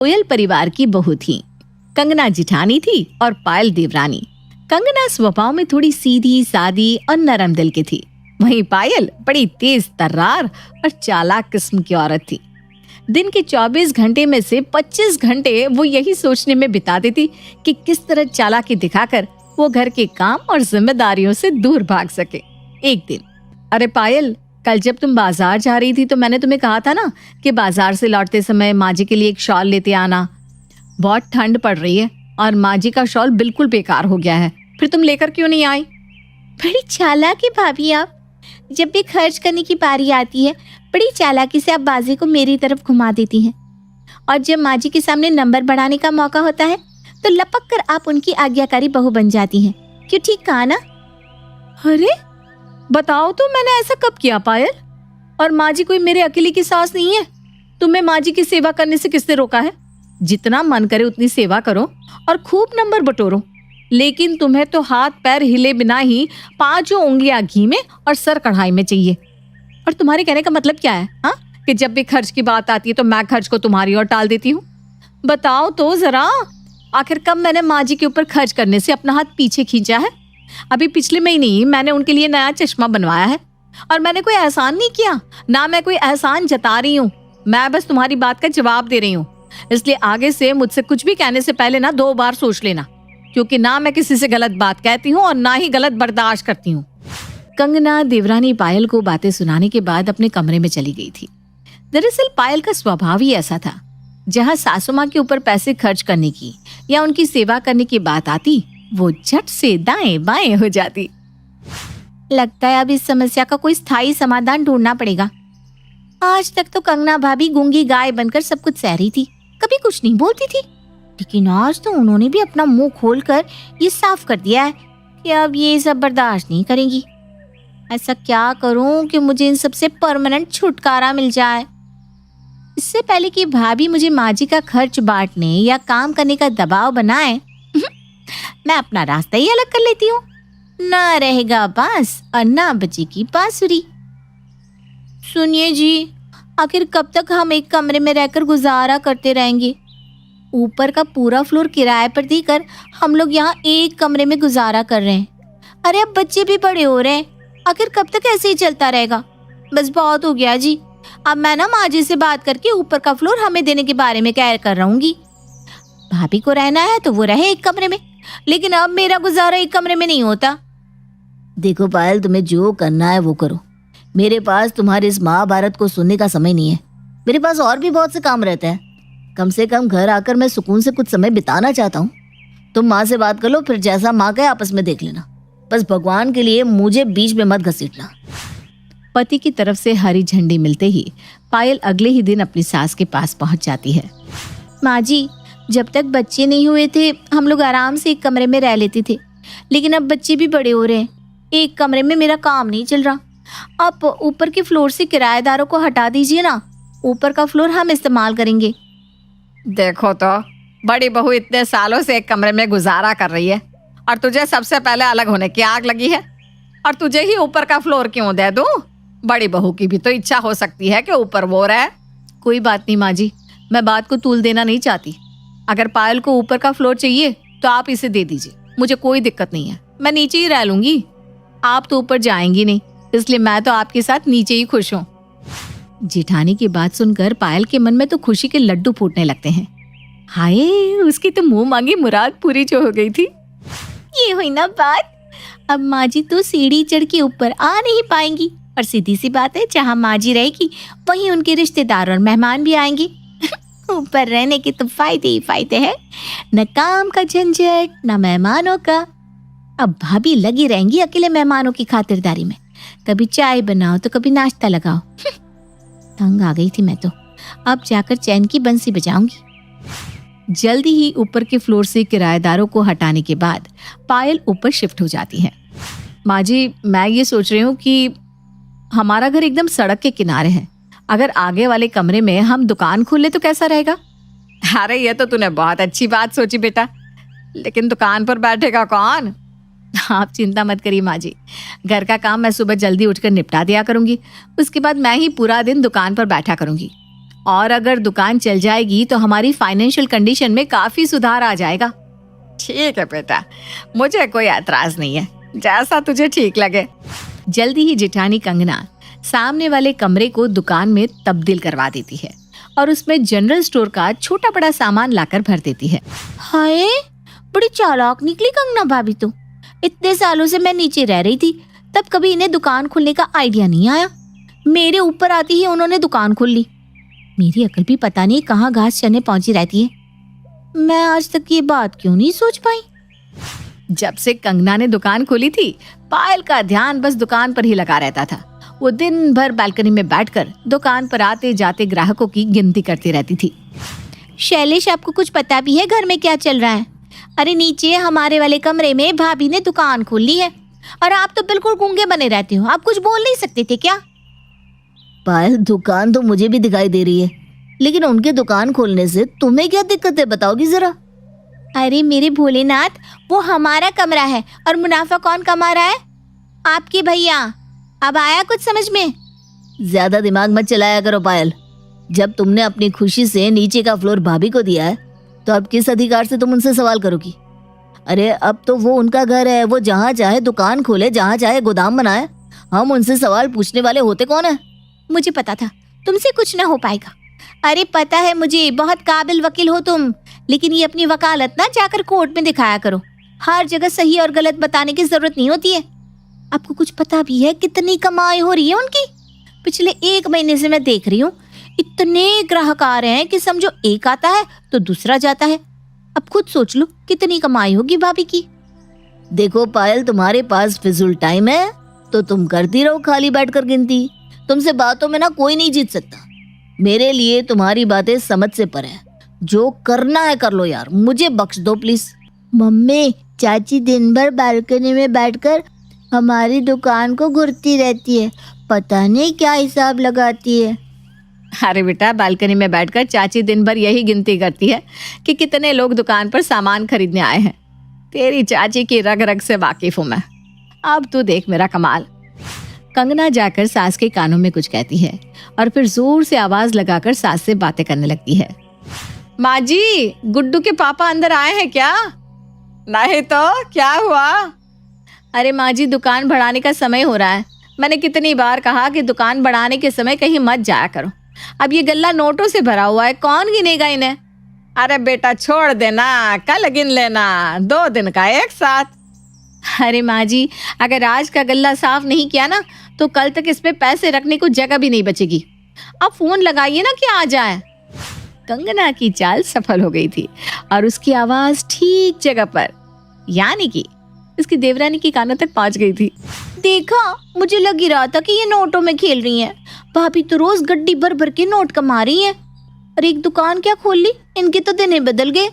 कोयल परिवार की बहू थी। कंगना जिठानी थी और पायल देवरानी। कंगना स्वभाव में थोड़ी सीधी सादी और नरम दिल की थी, वहीं पायल बड़ी तेज तर्रार और चालाक किस्म की औरत थी। दिन के 24 घंटे में से 25 घंटे वो यही सोचने में बिता देती कि किस तरह चालाकी दिखाकर वो घर के काम और जिम्मेदारियों से दूर भाग सके। एक दिन, अरे पायल, कल जब तुम बाजार जा रही थी तो मैंने तुम्हें कहा था ना कि बाजार से लौटते समय माँ जी के लिए एक शॉल लेते आना। बहुत ठंड पड़ रही है और माँ जी का शॉल बिल्कुल बेकार हो गया है, फिर तुम लेकर क्यों नहीं आई? बड़ी चालाक है भाभी आप। जब भी खर्च करने की बारी आती है बड़ी चालाकी से आप बाजी को मेरी तरफ घुमा देती हैं, और जब माँ जी के सामने नंबर बढ़ाने का मौका होता है तो लपक कर आप उनकी आज्ञाकारी बहू बन जाती हैं। क्यों, ठीक कहा ना? अरे बताओ तो, मैंने ऐसा कब किया पायल? और माँ जी कोई मेरे अकेले की सास नहीं है। तुम्हें माँ जी की सेवा करने से किसने रोका है? जितना मन करे उतनी सेवा करो और खूब नंबर बटोरो, लेकिन तुम्हें तो हाथ पैर हिले बिना ही 5 उंगलियां घी में और सर कढ़ाई में चाहिए। और तुम्हारे कहने का मतलब क्या है, हाँ? कि जब भी खर्च की बात आती है तो मैं खर्च को तुम्हारी ओर टाल देती हूँ। बताओ तो जरा, आखिर कब मैंने माँ जी के ऊपर खर्च करने से अपना हाथ पीछे खींचा है? अभी पिछले महीने ही मैंने उनके लिए नया चश्मा बनवाया है, और मैंने कोई एहसान नहीं किया, ना मैं कोई एहसान जता रही हूँ। मैं बस तुम्हारी बात का जवाब दे रही हूँ, इसलिए आगे से मुझसे कुछ भी कहने से पहले ना 2 बार सोच लेना, क्योंकि ना मैं किसी से गलत बात कहती हूँ और ना ही गलत बर्दाश्त करती हूँ। कंगना देवरानी पायल को बातें सुनाने के बाद अपने कमरे में चली गई थी। दरअसल पायल का स्वभाव ही ऐसा था, जहाँ सासू माँ के ऊपर पैसे खर्च करने की या उनकी सेवा करने की बात आती, वो झट से दाएं बाएं हो जाती। लगता है अब इस समस्या का कोई स्थायी समाधान ढूंढना पड़ेगा। आज तक तो कंगना भाभी गूंगी गाय बनकर सब कुछ सह रही थी, कभी कुछ नहीं बोलती थी, लेकिन आज तो उन्होंने भी अपना मुंह खोलकर ये साफ कर दिया है कि अब ये सब बर्दाश्त नहीं करेंगी। ऐसा क्या करूं कि मुझे इन सब से परमानेंट छुटकारा मिल जाए? इससे पहले कि भाभी मुझे माँ जी का खर्च बांटने या काम करने का दबाव बनाए, मैं अपना रास्ता ही अलग कर लेती हूँ। ना रहेगा बांस और ना बजेगी बांसुरी। सुनिए जी, आखिर कब तक हम एक कमरे में रहकर गुजारा करते रहेंगे? ऊपर का पूरा फ्लोर किराए पर देकर हम लोग यहाँ एक कमरे में गुजारा कर रहे हैं। अरे अब बच्चे भी बड़े हो रहे हैं, आखिर कब तक ऐसे ही चलता रहेगा? बस बहुत हो गया जी। अब मैं ना माँ जी से बात करके ऊपर का फ्लोर हमें देने के बारे में कह कर रहूंगी। भाभी को रहना है तो वो रहे एक कमरे में, लेकिन अब मेरा गुजारा एक कमरे में नहीं होता। देखो पायल, तुम्हें जो करना है वो करो। मेरे पास तुम्हारे इस महाभारत को सुनने का समय नहीं है। मेरे पास और भी बहुत से काम रहते हैं। कम से कम घर आकर मैं सुकून से कुछ समय बिताना चाहता हूँ। तुम माँ से बात कर लो, फिर जैसा माँ कहे आपस में देख लेना। बस भगवान के लिए मुझे बीच में मत घसीटना। पति की तरफ से हरी झंडी मिलते ही पायल अगले ही दिन अपनी सास के पास पहुंच जाती है। माँ जी, जब तक बच्चे नहीं हुए थे हम लोग आराम से एक कमरे में रह लेते थे, लेकिन अब बच्चे भी बड़े हो रहे हैं, एक कमरे में मेरा काम नहीं चल रहा। आप ऊपर के फ्लोर से किराएदारों को हटा दीजिए ना, ऊपर का फ्लोर हम इस्तेमाल करेंगे। देखो तो, बड़ी बहू इतने सालों से एक कमरे में गुजारा कर रही है और तुझे सबसे पहले अलग होने की आग लगी है, और तुझे ही ऊपर का फ्लोर क्यों दे दूं? बड़ी बहू की भी तो इच्छा हो सकती है कि ऊपर वो रहे। कोई बात नहीं माँ जी, मैं बात को तूल देना नहीं चाहती। अगर पायल को ऊपर का फ्लोर चाहिए तो आप इसे दे दीजिए, मुझे कोई दिक्कत नहीं है, मैं नीचे ही रह लूंगी। आप तो ऊपर जाएंगी नहीं, इसलिए मैं तो आपके साथ नीचे ही खुश हूँ। जेठानी की बात सुनकर पायल के मन में तो खुशी के लड्डू फूटने लगते हैं। हाय, उसकी तो मुंह मांगी मुराद पूरी जो हो गई थी। ये हुई ना बात। अब माँ जी तो सीढ़ी चढ़ के ऊपर आ नहीं पाएंगी, और सीधी सी बात है, जहाँ माँ जी रहेगी वहीं उनके रिश्तेदार और मेहमान भी आएंगे। ऊपर रहने के तो फायदे ही फायदे हैं, न काम का झंझट न मेहमानों का। अब भाभी लगी रहेंगी अकेले मेहमानों की खातिरदारी में, कभी चाय बनाओ तो कभी नाश्ता लगाओ। तंग आ गई थी मैं तो, अब जाकर चैन की बंसी बजाऊंगी। जल्दी ही ऊपर के फ्लोर से किराएदारों को हटाने के बाद पायल ऊपर शिफ्ट हो जाती है। माँ जी, मैं ये सोच रही हूँ कि हमारा घर एकदम सड़क के किनारे है, अगर आगे वाले कमरे में हम दुकान खोले तो कैसा रहेगा? अरे ये तो तूने बहुत अच्छी बात सोची बेटा, लेकिन दुकान पर बैठेगा कौन? आप चिंता मत करिए माँ जी, घर का काम मैं सुबह जल्दी उठकर निपटा दिया करूंगी, उसके बाद मैं ही पूरा दिन दुकान पर बैठा करूंगी। और अगर दुकान चल जाएगी तो हमारी फाइनेंशियल कंडीशन में काफी सुधार आ जाएगा। ठीक है बेटा, मुझे कोई एतराज नहीं है, जैसा तुझे ठीक लगे। जल्दी ही जेठानी कंगना सामने वाले कमरे को दुकान में तब्दील करवा देती है और उसमें जनरल स्टोर का छोटा बड़ा सामान लाकर भर देती है। हाय, बड़ी चालाक निकली कंगना भाभी तो। इतने सालों से मैं नीचे रह रही थी, तब कभी इन्हें दुकान खोलने का आइडिया नहीं आया। मेरे ऊपर आती ही उन्होंने दुकान खोल ली। मेरी अकल भी पता नहीं कहाँ घास चरने पहुंची रहती है। मैं आज तक ये बात क्यों नहीं सोच पाई। जब से कंगना ने दुकान खोली थी, पायल का ध्यान बस दुकान पर ही लगा रहता था। वो दिन भर बालकनी में बैठकर दुकान पर आते जाते ग्राहकों की गिनती करती रहती थी। शैलेश, आपको कुछ पता भी है घर में क्या चल रहा है? अरे नीचे हमारे वाले कमरे में भाभी ने दुकान खोल ली है और आप तो बिल्कुल गूंगे बने रहते हो। आप कुछ बोल नहीं सकते थे क्या? पायल, दुकान तो मुझे भी दिखाई दे रही है, लेकिन उनके दुकान खोलने से तुम्हें क्या दिक्कत है, बताओगी जरा? अरे मेरे भोलेनाथ, वो हमारा कमरा है और मुनाफा कौन कमा रहा है? आपके भैया। अब आया कुछ समझ में? ज्यादा दिमाग मत चलाया करो पायल। जब तुमने अपनी खुशी से नीचे का फ्लोर भाभी को दिया है, तो अब किस अधिकार से तुम उनसे सवाल करोगी? अरे अब तो वो उनका घर है, वो जहाँ चाहे दुकान खोले, जहाँ चाहे गोदाम बनाए। हम उनसे सवाल पूछने वाले होते कौन है? मुझे पता था तुमसे कुछ ना हो पाएगा। अरे पता है मुझे, बहुत काबिल वकील हो तुम, लेकिन ये अपनी वकालत ना जाकर कोर्ट में दिखाया करो। हर जगह सही और गलत बताने की जरूरत नहीं होती है। आपको कुछ पता भी है कितनी कमाई हो रही है उनकी? पिछले 1 महीने से मैं देख रही हूँ, इतने ग्राहक आ रहे हैं कि समझो एक आता है तो दूसरा जाता है। अब खुद सोच लो कितनी कमाई होगी भाभी की। देखो पायल, तुम्हारे पास फिजूल टाइम है तो तुम करती रहो खाली बैठकर गिनती। तुमसे बातों में ना कोई नहीं जीत सकता। मेरे लिए तुम्हारी बातें समझ से परे है। जो करना है कर लो यार, मुझे बख्श दो प्लीज। मम्मी, चाची दिन भर बालकनी में बैठकर हमारी दुकान को घूरती रहती है, पता नहीं क्या हिसाब लगाती है। अरे बेटा, बालकनी में बैठकर चाची दिन भर यही गिनती करती है कि कितने लोग दुकान पर सामान खरीदने आए हैं। तेरी चाची की रग रग से वाकिफ हूं मैं। अब तू देख मेरा कमाल। कंगना जाकर सास के कानों में कुछ कहती है और फिर जोर से आवाज लगाकर सास से बातें करने लगती है। माँ जी, गुड्डू के पापा अंदर आए हैं क्या? नहीं तो क्या हुआ? अरे माँ जी, दुकान बढ़ाने का समय हो रहा है। मैंने कितनी बार कहा कि दुकान बढ़ाने के समय कहीं मत जाया करो। अब ये गल्ला नोटों से भरा हुआ है, कौन गिनेगा इन्हें? अरे बेटा छोड़ देना, कल गिन लेना, 2 दिन का एक साथ। अरे माँ जी, अगर आज का गल्ला साफ नहीं किया ना तो कल तक इसमें पैसे रखने को जगह भी नहीं बचेगी। अब फोन लगाइए ना कि आ जाए। कंगना की चाल सफल हो गई थी और उसकी आवाज ठीक जगह पर, यानी कि उसकी देवरानी की कानों तक पहुंच गई थी। देखा, मुझे लग ही रहा था कि ये नोटों में खेल रही हैं। भाभी तो रोज गड्डी भर भर के नोट कमा रही हैं और एक दुकान क्या खोल ली, इनके तो दिन ही बदल गए।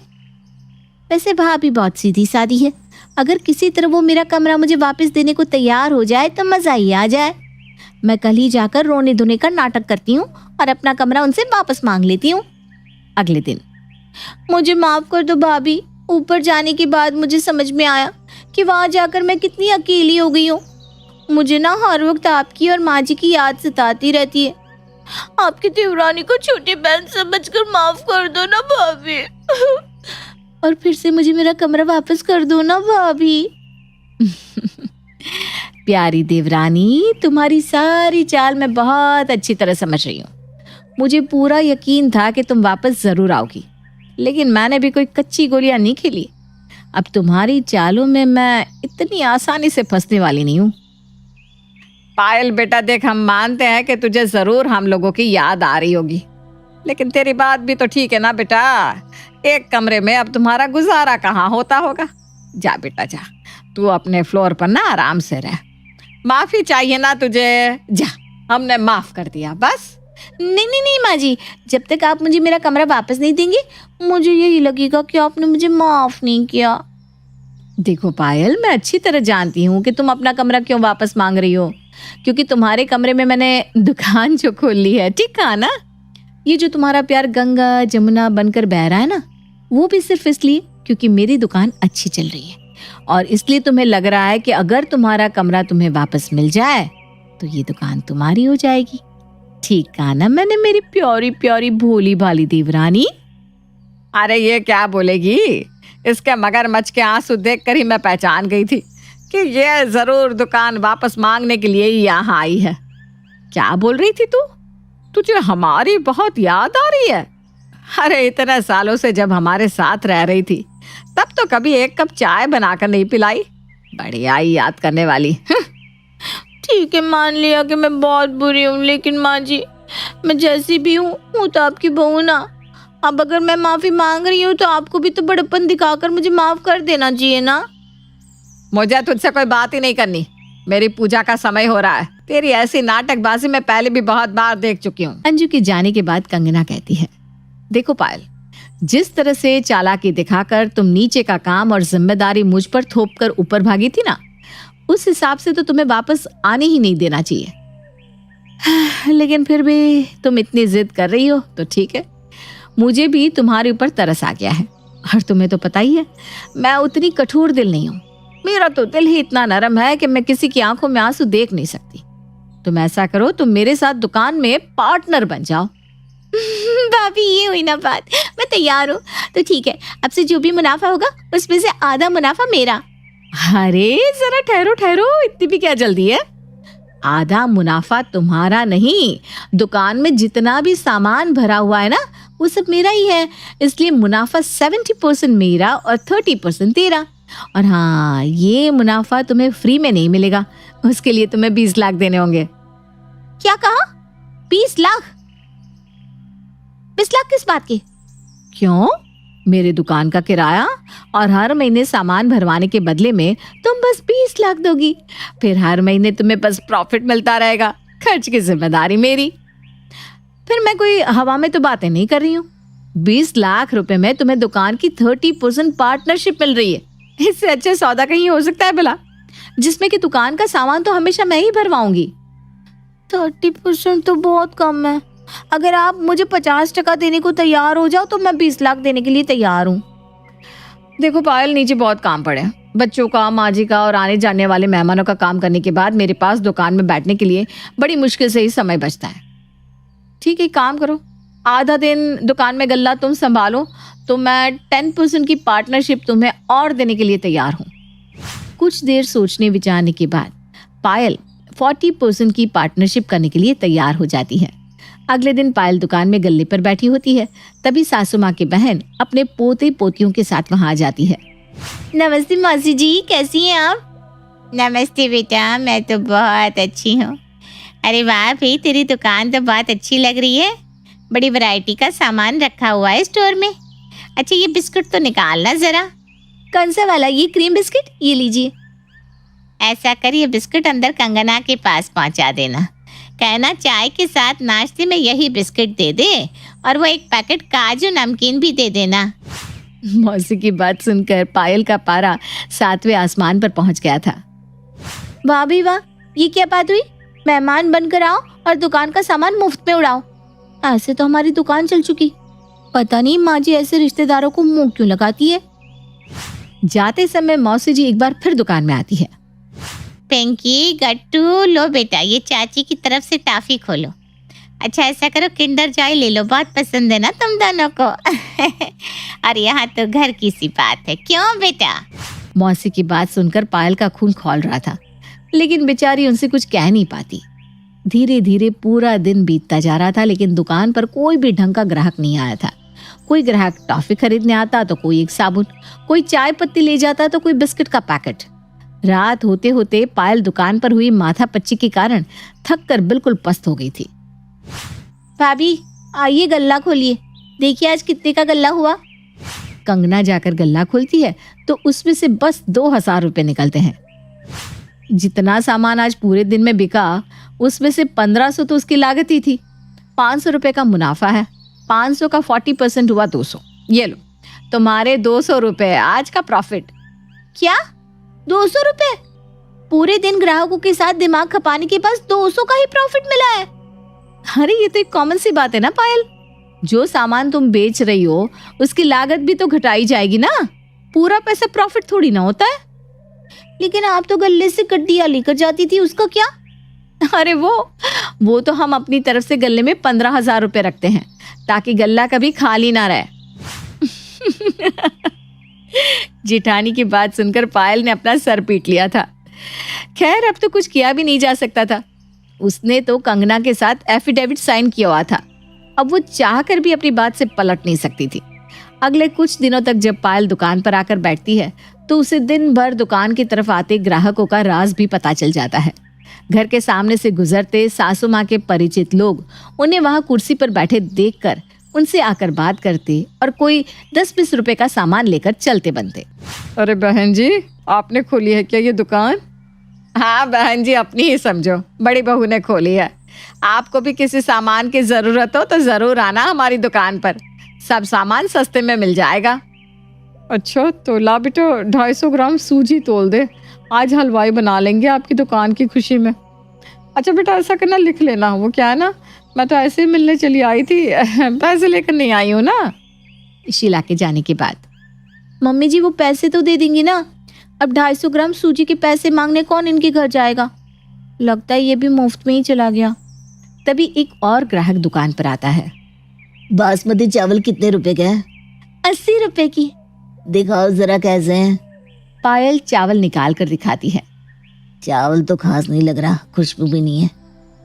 वैसे भाभी बहुत सीधी सादी है। अगर किसी तरह वो मेरा कमरा मुझे वापस देने को तैयार हो जाए तो मजा ही आ जाए। मैं कल ही जाकर रोने धोने का नाटक करती हूँ और अपना कमरा उनसे वापस मांग लेती हूँ। अगले दिन, मुझे माफ कर दो भाभी। ऊपर जाने के बाद मुझे समझ में आया कि वहां जाकर मैं कितनी अकेली हो गई हूँ। मुझे ना हर वक्त आपकी और माँ जी की याद सताती रहती है। आपकी देवरानी को छोटी बहन समझकर माफ कर दो ना भाभी। और फिर से मुझे मेरा कमरा वापस कर दो ना भाभी। प्यारी देवरानी, तुम्हारी सारी चाल मैं बहुत अच्छी तरह समझ रही हूँ। मुझे पूरा यकीन था कि तुम वापस जरूर आओगी, लेकिन मैंने भी कोई कच्ची गोलियां नहीं खेली। अब तुम्हारी चालों में मैं इतनी आसानी से फंसने वाली नहीं हूँ। पायल बेटा देख, हम मानते हैं कि तुझे जरूर हम लोगों की याद आ रही होगी, लेकिन तेरी बात भी तो ठीक है ना बेटा। एक कमरे में अब तुम्हारा गुजारा कहाँ होता होगा। जा बेटा जा, तू अपने फ्लोर पर ना आराम से रह। माफी चाहिए ना तुझे, जा, हमने माफ कर दिया बस। नहीं नहीं नहीं माँ जी, जब तक आप मुझे मेरा कमरा वापस नहीं देंगे मुझे यही लगेगा कि आपने मुझे माफ नहीं किया। देखो पायल, मैं अच्छी तरह जानती हूँ कि तुम अपना कमरा क्यों वापस मांग रही हो, क्योंकि तुम्हारे कमरे में मैंने दुकान जो खोल ली है। ठीक कहा ना? ये जो तुम्हारा प्यार गंगा जमुना बनकर बह रहा है ना, वो भी सिर्फ इसलिए क्योंकि मेरी दुकान अच्छी चल रही है, और इसलिए तुम्हें लग रहा है कि अगर तुम्हारा कमरा तुम्हें वापस मिल जाए तो ये दुकान तुम्हारी हो जाएगी। ठीक कहा ना मैंने मेरी प्यारी प्यारी भोली भाली देवरानी? अरे ये क्या बोलेगी, इसके मगरमच्छ के आंसू देखकर ही मैं पहचान गई थी कि ये जरूर दुकान वापस मांगने के लिए ही यहाँ आई है। क्या बोल रही थी तू? तुझे हमारी बहुत याद आ रही है? अरे इतने सालों से जब हमारे साथ रह रही थी तब तो कभी एक कप चाय बनाकर नहीं पिलाई। बड़ी आई याद करने वाली। ठीक है, मान लिया कि मैं बहुत बुरी हूँ, लेकिन माँ जी मैं जैसी भी हूँ तो आपकी बहू ना। अब अगर मैं माफी मांग रही हूँ तो आपको भी तो बड़प्पन दिखाकर मुझे माफ कर देना चाहिए ना। मुझे तुझसे कोई बात ही नहीं करनी, मेरी पूजा का समय हो रहा है। तेरी ऐसी नाटकबाजी मैं पहले भी बहुत बार देख चुकी हूँ। अंजू के जाने के बाद कंगना कहती है, देखो पायल, जिस तरह से चालाकी दिखाकर तुम नीचे का काम और जिम्मेदारी मुझ पर थोप कर ऊपर भागी थी ना, उस हिसाब से तो तुम्हें वापस आने ही नहीं देना चाहिए। लेकिन फिर भी तुम इतनी जिद कर रही हो तो ठीक है, मुझे भी तुम्हारे ऊपर तरस आ गया है। और तुम्हें तो पता ही है मैं उतनी कठोर दिल नहीं हूँ। मेरा तो दिल ही इतना नरम है कि मैं किसी की आंखों में आंसू देख नहीं सकती। तुम ऐसा करो, तुम मेरे साथ दुकान में पार्टनर बन जाओ। भाभी ये हुई ना बात, मैं तैयार हूँ। तो ठीक है, अब से जो भी मुनाफा होगा उसमें से आधा मुनाफा मेरा। अरे जरा ठहरो ठहरो, इतनी भी क्या जल्दी है? आधा मुनाफा तुम्हारा नहीं, दुकान में जितना भी सामान भरा हुआ है ना वो सब मेरा ही है। इसलिए मुनाफा 70% मेरा और 30% तेरा। और हाँ, ये मुनाफा तुम्हें फ्री में नहीं मिलेगा, उसके लिए तुम्हें 20 लाख देने होंगे। क्या कहा? 20 लाख? 20 लाख किस बात के? क्यों? मेरे दुकान का किराया और हर महीने सामान भरवाने के बदले में तुम बस 20 लाख दोगी। फिर हर महीने तुम्हें बस प्रॉफिट मिलता रहेगा, खर्च की जिम्मेदारी मेरी। फिर मैं कोई हवा में तो बातें नहीं कर रही हूँ। 20 लाख रुपए में तुम्हें दुकान की 30% पार्टनरशिप मिल रही है। इससे अच्छे सौदा कहीं हो सकता है भला, जिसमें कि दुकान का सामान तो हमेशा मैं ही भरवाऊंगी। 30% तो बहुत कम है। अगर आप मुझे 50% देने को तैयार हो जाओ तो मैं 20 लाख देने के लिए तैयार हूँ। देखो पायल, नीचे बहुत काम पड़े हैं, बच्चों का, माँ जी का और आने जाने वाले मेहमानों का काम करने के बाद मेरे पास दुकान में बैठने के लिए बड़ी मुश्किल से ही समय बचता है। ठीक है, काम करो, आधा दिन दुकान में गल्ला तुम संभालो तो मैं 10% की पार्टनरशिप तुम्हें और देने के लिए तैयार हूँ। कुछ देर सोचने विचारने के बाद पायल 40% की पार्टनरशिप करने के लिए तैयार हो जाती है। अगले दिन पायल दुकान में गल्ले पर बैठी होती है, तभी सासू माँ की बहन अपने पोते पोतियों के साथ वहां आ जाती है। नमस्ते मौसी जी, कैसी हैं आप? नमस्ते बेटा, मैं तो बहुत अच्छी हूँ। अरे वाह भाई, तेरी दुकान तो बहुत अच्छी लग रही है। बड़ी वैरायटी का सामान रखा हुआ है स्टोर में। अच्छा ये बिस्कुट तो निकालना जरा। कौन सा वाला? ये क्रीम बिस्किट, ये लीजिए। ऐसा कर, ये बिस्कुट अंदर कंगना के पास पहुंचा देना। कहना चाय के साथ नाश्ते में यही बिस्किट दे दे और वो एक पैकेट काजू नमकीन भी दे देना। मौसी की बात सुनकर पायल का पारा 7वें आसमान पर पहुंच गया था। वाह भी वाह, ये क्या बात हुई? मेहमान बनकर आओ और दुकान का सामान मुफ्त में उड़ाओ। ऐसे तो हमारी दुकान चल चुकी। पता नहीं माँ जी ऐसे रिश्तेदारों को मुंह क्यों लगाती है। जाते समय मौसी जी एक बार फिर दुकान में आती है। पिंकी, गट्टू, लो बेटा ये चाची की तरफ से टॉफी खोलो। अच्छा ऐसा करो, किंडर जॉय ले लो, बहुत पसंद है ना तुम दोनों को। और यहाँ तो घर की सी बात है, क्यों बेटा? मौसी की बात सुनकर पायल का खून खौल रहा था, लेकिन बेचारी उनसे कुछ कह नहीं पाती। धीरे धीरे पूरा दिन बीतता जा रहा था, लेकिन दुकान पर कोई भी ढंग का ग्राहक नहीं आया था। कोई ग्राहक टॉफी खरीदने आता तो कोई एक साबुन, कोई चाय पत्ती ले जाता तो कोई बिस्किट का पैकेट। रात होते होते पायल दुकान पर हुई माथापच्ची के कारण थक कर बिल्कुल पस्त हो गई थी। भाभी आइए गल्ला खोलिए, देखिए आज कितने का गल्ला हुआ। कंगना जाकर गल्ला खोलती है तो उसमें से बस 2000 रुपए निकलते हैं। जितना सामान आज पूरे दिन में बिका उसमें से 1500 तो उसकी लागत ही थी। 500 रुपए का मुनाफा है, 500 का 40% हुआ 200। ये लो तुम्हारे 200 रुपए आज का प्रॉफिट। क्या 200 रुपए? पूरे दिन ग्राहकों के साथ दिमाग खपाने के पास 200 का ही प्रॉफिट मिला है। अरे ये तो एक कॉमन सी बात है ना पायल, जो सामान तुम बेच रही हो उसकी लागत भी तो घटाई जाएगी ना, पूरा पैसा प्रॉफिट थोड़ी ना होता है। लेकिन आप तो गल्ले से गड्डियां लेकर जाती थी, उसका क्या? अरे वो तो हम अपनी तरफ से गल्ले में 15,000 रुपए रखते हैं ताकि गल्ला कभी खाली ना रहे। जेठानी की बात सुनकर पायल ने अपना सर पीट लिया था। खैर अब तो कुछ किया भी नहीं जा सकता था। उसने तो कंगना के साथ एफिडेविट साइन किया हुआ था। अब वो चाहकर भी अपनी बात से पलट नहीं सकती थी। अगले कुछ दिनों तक जब पायल दुकान पर आकर बैठती है तो उसे दिन भर दुकान की तरफ आते ग्राहकों का राज भी पता चल जाता है। घर के सामने से गुजरते सासू माँ के परिचित लोग उन्हें वहां कुर्सी पर बैठे देखकर उनसे आकर बात करते और कोई 10-20 रुपए का सामान लेकर चलते बनते। अरे बहन जी, आपने खोली है क्या ये दुकान? हाँ बहन जी, अपनी ही समझो, बड़ी बहू ने खोली है। आपको भी किसी सामान की जरूरत हो तो जरूर आना हमारी दुकान पर, सब सामान सस्ते में मिल जाएगा। अच्छा तो ला बेटा 250 ग्राम सूजी तोल दे, आज हलवाई बना लेंगे आपकी दुकान की खुशी में। अच्छा बेटा ऐसा करना, लिख लेना। वो क्या है ना, मैं तो ऐसे ही मिलने चली आई थी, पैसे लेकर नहीं आई हूँ ना। शीला के जाने के बाद मम्मी जी वो पैसे तो दे देंगी ना? अब 250 ग्राम सूजी के पैसे मांगने कौन इनके घर जाएगा? लगता है ये भी मुफ्त में ही चला गया। तभी एक और ग्राहक दुकान पर आता है। बासमती चावल कितने रुपए के हैं? 80 रुपए की। दिखाओ जरा कैसे हैं। पायल चावल निकाल कर दिखाती है। चावल तो खास नहीं लग रहा, खुशबू भी नहीं है।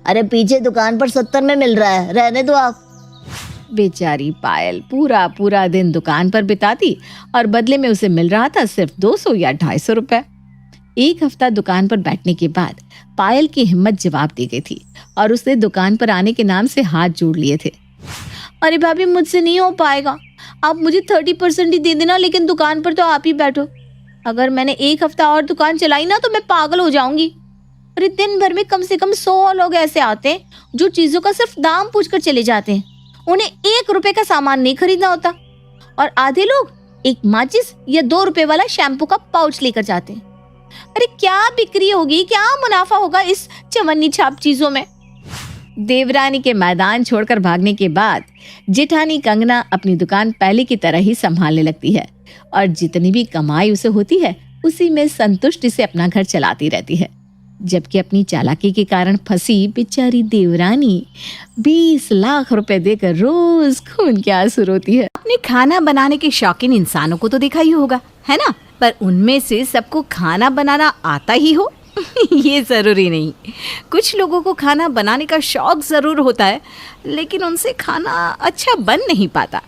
अरे पीछे दुकान पर 70 में मिल रहा है, रहने दो आप। बेचारी पायल पूरा दिन दुकान पर बिताती और बदले में उसे मिल रहा था सिर्फ 200 या 250 रुपए। एक हफ्ता दुकान पर बैठने के बाद पायल की हिम्मत जवाब दे गई थी और उसने दुकान पर आने के नाम से हाथ जोड़ लिए थे। अरे भाभी मुझसे नहीं हो पाएगा, आप मुझे 30% ही दे देना, लेकिन दुकान पर तो आप ही बैठो। अगर मैंने एक हफ्ता और दुकान चलाई ना तो मैं पागल हो जाऊंगी। अरे दिन भर में कम से कम 100 लोग ऐसे आते हैं जो चीजों का सिर्फ दाम पूछकर चले जाते हैं। उन्हें 1 रुपए का सामान नहीं खरीदना होता और आधे लोग 1 माचिस या 2 रुपए वाला शैम्पू का पाउच लेकर जाते हैं। अरे क्या बिक्री होगी, क्या मुनाफा होगा इस चवन्नी छाप चीजों में। देवरानी के मैदान छोड़कर भागने के बाद जेठानी कंगना अपनी दुकान पहले की तरह ही संभालने लगती है और जितनी भी कमाई उसे होती है उसी में संतुष्टि से अपना घर चलाती रहती है। जबकि अपनी चालाकी के कारण फंसी बेचारी देवरानी 20 लाख रुपए देकर रोज खून के आंसू रोती है। आपने खाना बनाने के शौकीन इंसानों को तो देखा ही होगा, है ना? पर उनमें से सबको खाना बनाना आता ही हो ये जरूरी नहीं। कुछ लोगों को खाना बनाने का शौक जरूर होता है लेकिन उनसे खाना अच्छा बन नहीं पाता।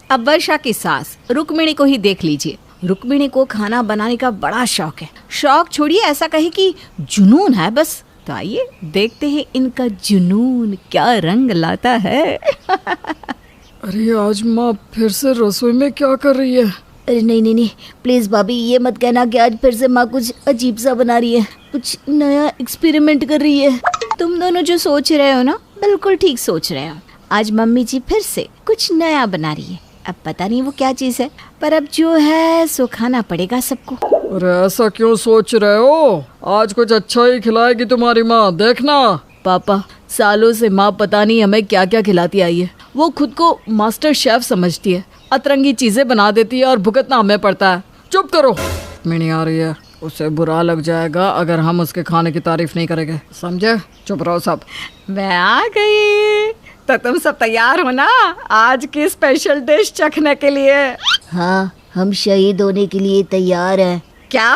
अब वर्षा की सास रुक्मिणी को ही देख लीजिए। रुक्मिणी को खाना बनाने का बड़ा शौक है। शौक छोड़िए, ऐसा कहे कि जुनून है बस। तो आइए देखते हैं इनका जुनून क्या रंग लाता है। अरे आज माँ फिर से रसोई में क्या कर रही है? अरे नहीं, प्लीज भाभी ये मत कहना कि आज फिर से माँ कुछ अजीब सा बना रही है, कुछ नया एक्सपेरिमेंट कर रही है। तुम दोनों जो सोच रहे हो ना, बिल्कुल ठीक सोच रहे हो। आज मम्मी जी फिर से कुछ नया बना रही है। अब पता नहीं वो क्या चीज है, पर अब जो है सो खाना पड़ेगा सबको। अरे ऐसा क्यों सोच रहे हो? आज कुछ अच्छा ही खिलाएगी तुम्हारी माँ, देखना। पापा सालों से माँ पता नहीं हमें क्या क्या खिलाती आई है। वो खुद को मास्टर शेफ समझती है, अतरंगी चीजें बना देती है और भुगतना हमें पड़ता है। चुप करो, मिनी आ रही है, उसे बुरा लग जाएगा अगर हम उसके खाने की तारीफ नहीं करेंगे, समझे? चुप रहो सब। मैं आ गई, तो तुम सब तैयार हो ना आज की स्पेशल डिश चखने के लिए? हाँ, हम शहीद होने के लिए तैयार हैं। क्या?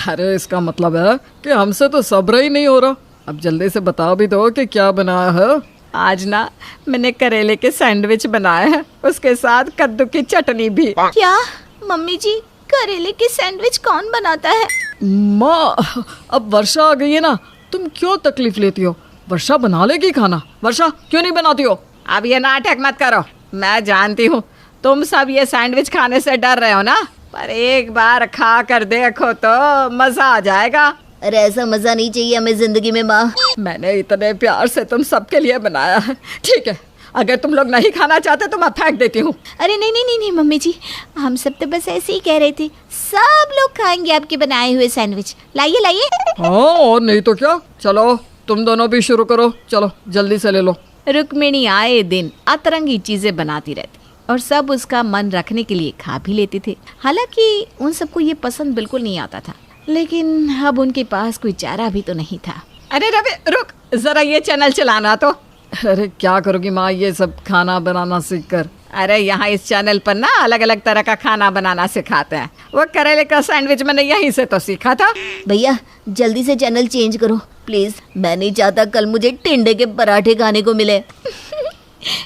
अरे इसका मतलब है कि हमसे तो सब्र ही नहीं हो रहा। अब जल्दी से बता भी दो कि क्या बनाया है। आज ना मैंने करेले के सैंडविच बनाए हैं, उसके साथ कद्दू की चटनी भी। क्या मम्मी जी, करेले के सैंडविच कौन बनाता है? माँ अब वर्षा आ गई है ना, तुम क्यों तकलीफ लेती हो? वर्षा बना लेगी खाना। वर्षा क्यों नहीं बनाती हो? अब ये नाटक मत करो। मैं जानती हूँ तुम सब ये सैंडविच खाने से डर रहे हो ना, पर एक बार खा कर देखो तो मजा आ जाएगा। अरे ऐसा मजा नहीं चाहिए हमें जिंदगी में माँ। मैंने इतने प्यार से तुम सबके लिए बनाया है। ठीक है, अगर तुम लोग नहीं खाना चाहते तो मैं फेंक देती हूँ। अरे नहीं मम्मी जी, हम सब तो बस ऐसे ही कह रहे थे। सब लोग खाएंगे आपके बनाए हुए सैंडविच। लाइए। हाँ और नहीं तो क्या। चलो तुम दोनों भी शुरू करो, चलो जल्दी से ले लो। रुक्मिणी आए दिन अतरंगी चीजें बनाती रहती और सब उसका मन रखने के लिए खा भी लेते थे। हालांकि उन सबको ये पसंद बिल्कुल नहीं आता था, लेकिन अब उनके पास कोई चारा भी तो नहीं था। अरे रवि रुक, जरा ये चैनल चलाना तो। अरे क्या करोगी माँ ये सब खाना बनाना सीख कर? अरे यहाँ इस चैनल पर ना अलग अलग तरह का खाना बनाना सिखाते हैं। वो करेले का सैंडविच मैंने यहीं से तो सीखा था। भैया जल्दी से चैनल चेंज करो प्लीज। मैं नहीं चाहता कल मुझे टिंडे के पराठे खाने को मिले।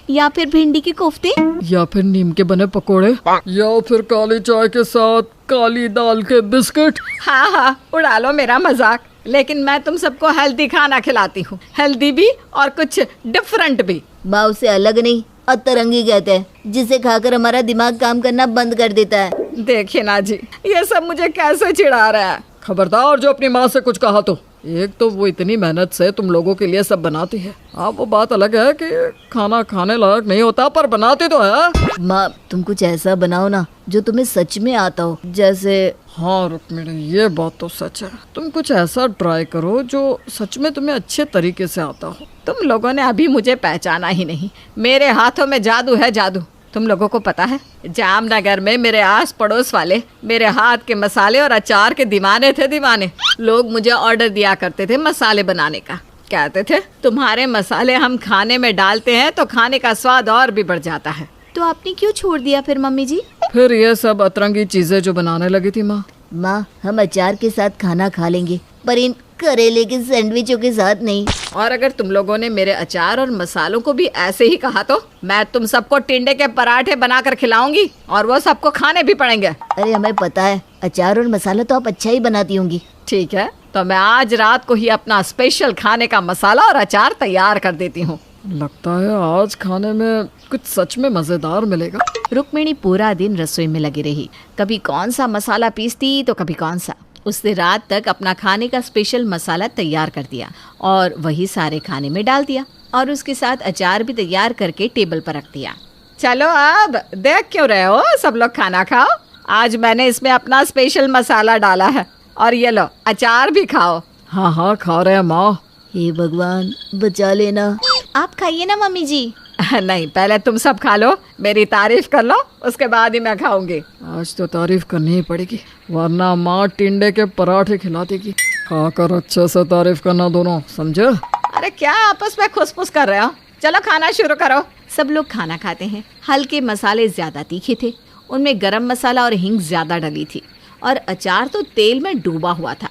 या फिर भिंडी के कोफ्ते। या फिर नीम के बने पकोड़े, या फिर काली चाय के साथ काली दाल के बिस्किट। हाँ हाँ, उड़ा लो मेरा मजाक, लेकिन मैं तुम सबको हेल्दी खाना खिलाती हूँ। हेल्दी भी और कुछ डिफरेंट भी। माँ उसे अलग नहीं अतरंगी कहते हैं, जिसे खाकर हमारा दिमाग काम करना बंद कर देता है। देखिए ना जी, ये सब मुझे कैसे चिढ़ा रहा है। खबरदार जो अपनी माँ से कुछ कहा तो। एक तो वो इतनी मेहनत से तुम लोगों के लिए सब बनाती है। हाँ वो बात अलग है कि खाना खाने लायक नहीं होता, पर बनाती तो है। माँ तुम कुछ ऐसा बनाओ ना जो तुम्हें सच में आता हो, जैसे। हाँ रुक्मिणी ये बात तो सच है। तुम कुछ ऐसा ट्राई करो जो सच में तुम्हें अच्छे तरीके से आता हो। तुम लोगों ने अभी मुझे पहचाना ही नहीं। मेरे हाथों में जादू है, जादू। तुम लोगों को पता है, जामनगर में मेरे आस पड़ोस वाले मेरे हाथ के मसाले और अचार के दीवाने थे, दीवाने। लोग मुझे ऑर्डर दिया करते थे मसाले बनाने का। कहते थे तुम्हारे मसाले हम खाने में डालते हैं तो खाने का स्वाद और भी बढ़ जाता है। तो आपने क्यों छोड़ दिया फिर मम्मी जी? फिर ये सब अतरंगी चीजें जो बनाने लगी थी माँ। माँ हम अचार के साथ खाना खा लेंगे, पर इन करेले के सैंडविचों के साथ नहीं। और अगर तुम लोगों ने मेरे अचार और मसालों को भी ऐसे ही कहा तो मैं तुम सबको टिंडे के पराठे बनाकर खिलाऊंगी और वो सबको खाने भी पड़ेंगे। अरे हमें पता है अचार और मसाला तो आप अच्छा ही बनाती होंगी। ठीक है, तो मैं आज रात को ही अपना स्पेशल खाने का मसाला और अचार तैयार कर देती हूँ। लगता है आज खाने में कुछ सच में मजेदार मिलेगा। रुक्मिणी पूरा दिन रसोई में लगी रही। कभी कौन सा मसाला पीसती तो कभी कौन सा। उसने रात तक अपना खाने का स्पेशल मसाला तैयार कर दिया और वही सारे खाने में डाल दिया और उसके साथ अचार भी तैयार करके टेबल पर रख दिया। चलो अब देख क्यों रहे हो, सब लोग खाना खाओ। आज मैंने इसमें अपना स्पेशल मसाला डाला है और ये लो अचार भी खाओ। हाँ हाँ खा रहे हैं माँ। हे भगवान बचा लेना। आप खाइए ना मम्मी जी। नहीं, पहले तुम सब खा लो, मेरी तारीफ कर लो, उसके बाद ही मैं खाऊंगी। आज तो तारीफ करनी ही पड़ेगी, वरना माँ टिंडे के पराठे खिला देगी। खाकर अच्छे से तारीफ करना दोनों, समझे? अरे क्या आपस में खुसफुस कर रहे हो? चलो खाना शुरू करो। सब लोग खाना खाते हैं। हल्के मसाले ज्यादा तीखे थे, उनमें गरम मसाला और हींग ज्यादा डली थी और अचार तो तेल में डूबा हुआ था।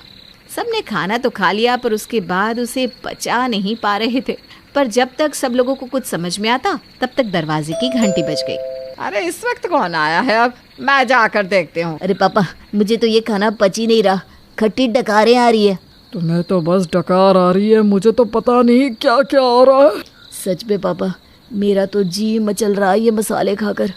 सबने खाना तो खा लिया, पर उसके बाद उसे पचा नहीं पा रहे थे। पर जब तक सब लोगों को कुछ समझ में आता तब तक दरवाजे की घंटी बज गई। अरे इस वक्त कौन आया है? अब मैं जाकर देखती हूँ। अरे पापा मुझे तो ये खाना पच ही नहीं रहा, खट्टी डकारें आ रही है। तुम्हें तो बस डकार आ रही है, मुझे तो पता नहीं क्या क्या आ रहा है। सच में पापा मेरा तो जी मचल रहा है ये मसाले खाकर।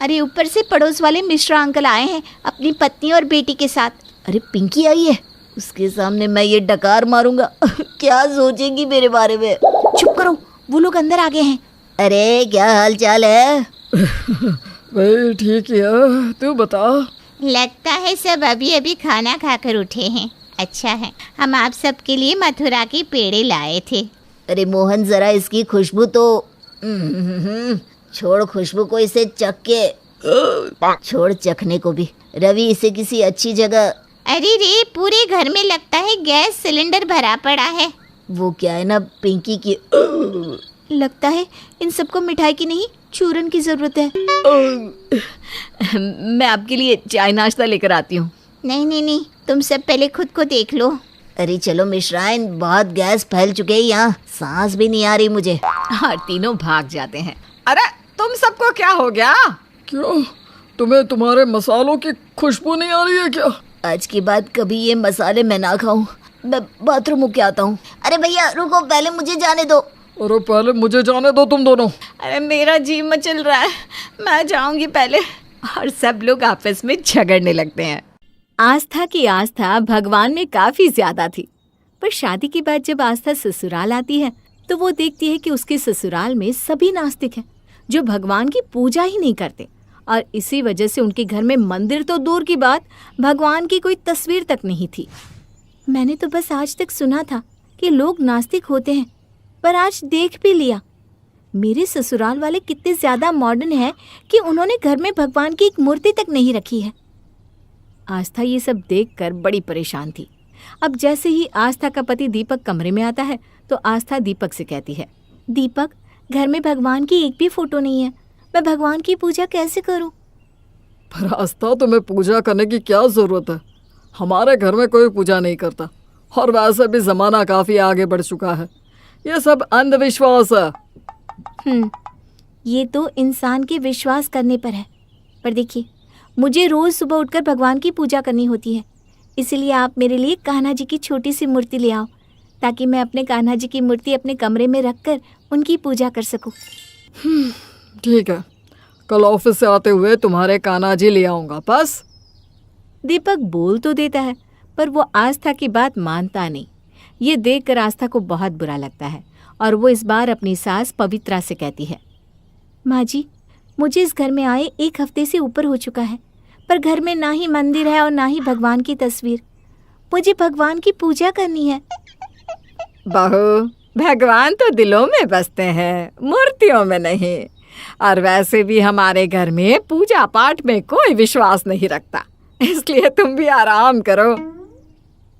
अरे ऊपर से पड़ोस वाले मिश्रा अंकल आए हैं अपनी पत्नी और बेटी के साथ। अरे पिंकी आई है, उसके सामने मैं ये डकार मारूंगा। क्या सोचेगी मेरे बारे में? चुप करो, वो लोग अंदर आ गए हैं। अरे क्या हाल चाल है? भाई ठीक है, तू बता। लगता है सब अभी अभी खाना खाकर उठे हैं। अच्छा है, हम आप सबके लिए मथुरा के पेड़े लाए थे। अरे मोहन जरा इसकी खुशबू तो छोड़, खुशबू को इसे चख के छोड़, चखने को भी। रवि इसे किसी अच्छी जगह। अरे रे, पूरे घर में लगता है गैस सिलेंडर भरा पड़ा है। वो क्या है ना पिंकी की, लगता है इन सबको मिठाई की नहीं चूरन की जरूरत है। मैं आपके लिए चाय नाश्ता लेकर आती हूँ। नहीं नहीं नहीं, तुम सब पहले खुद को देख लो। अरे चलो मिश्राइन, बहुत गैस फैल चुके हैं यहाँ, सांस भी नहीं आ रही मुझे। और तीनों भाग जाते हैं। अरे तुम सबको क्या हो गया? क्यों, तुम्हें तुम्हारे मसालों की खुशबू नहीं आ रही है क्या? आज के बाद कभी ये मसाले मैं ना खाऊं। मैं बाथरूम होके आता हूँ। अरे भैया रुको, पहले मुझे जाने दो। अरे पहले मुझे जाने दो तुम दोनों। अरे मेरा जी मचल रहा है, मैं जाऊंगी पहले। और सब लोग आपस में झगड़ने लगते हैं। आस्था की आस्था भगवान में काफी ज्यादा थी, पर शादी के बाद जब आस्था ससुराल आती है तो वो देखती है कि उसके ससुराल में सभी नास्तिक हैं जो भगवान की पूजा ही नहीं करते, और इसी वजह से उनके घर में मंदिर तो दूर की बात, भगवान की कोई तस्वीर तक नहीं थी। मैंने तो बस आज तक सुना था कि लोग नास्तिक होते हैं, पर आज देख भी लिया। मेरे ससुराल वाले कितने ज्यादा मॉडर्न हैं कि उन्होंने घर में भगवान की एक मूर्ति तक नहीं रखी है। आस्था ये सब देखकर बड़ी परेशान थी। अब जैसे ही आस्था का पति दीपक कमरे में आता है तो आस्था दीपक से कहती है, दीपक, घर में भगवान की एक भी फोटो नहीं है, मैं भगवान की पूजा कैसे करूं? पर आस्था, तुम्हें पूजा करने की क्या जरूरत है? हमारे घर में कोई पूजा नहीं करता, और वैसे भी जमाना काफी आगे बढ़ चुका है। ये सब अंधविश्वास है। ये तो इंसान के विश्वास करने पर है। पर देखिए, मुझे रोज सुबह उठकर भगवान की पूजा करनी होती है, इसलिए आप मेरे लिए कान्हा जी की छोटी सी मूर्ति ले आओ, ताकि मैं अपने कान्हा जी की मूर्ति अपने कमरे में रखकर उनकी पूजा कर सकूं। ठीक है, कल ऑफिस से आते हुए तुम्हारे कान्हा जी ले आऊंगा। बस दीपक बोल तो देता है पर वो आस्था की बात मानता नहीं। ये देखकर आस्था को बहुत बुरा लगता है और वो इस बार अपनी सास पवित्रा से कहती है, माँ जी, मुझे इस घर में आए 1 हफ्ते से ऊपर हो चुका है, पर घर में ना ही मंदिर है और ना ही भगवान की तस्वीर। मुझे भगवान की पूजा करनी है। बहू, भगवान तो दिलों में बसते हैं, मूर्तियों में नहीं। और वैसे भी हमारे घर में पूजा पाठ में कोई विश्वास नहीं रखता, इसलिए तुम भी आराम करो।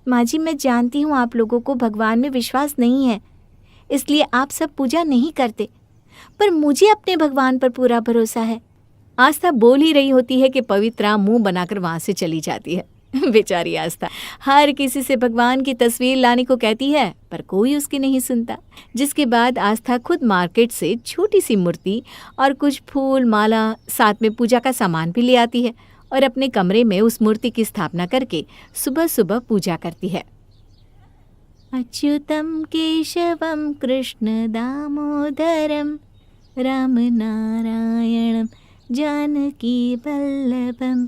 माँ जी, मैं जानती हूँ आप लोगों को भगवान में विश्वास नहीं है, इसलिए आप सब पूजा नहीं करते, पर मुझे अपने भगवान पर पूरा भरोसा है। आस्था बोल ही रही होती है कि पवित्रा मुंह बनाकर वहां से चली जाती है। बेचारी आस्था हर किसी से भगवान की तस्वीर लाने को कहती है, पर कोई उसकी नहीं सुनता। जिसके बाद आस्था खुद मार्केट से छोटी सी मूर्ति और कुछ फूल माला साथ में पूजा का सामान भी ले आती है और अपने कमरे में उस मूर्ति की स्थापना करके सुबह सुबह पूजा करती है। अच्युतम केशवम कृष्ण दामोदरम राम नारायणम जानकी वल्लभम,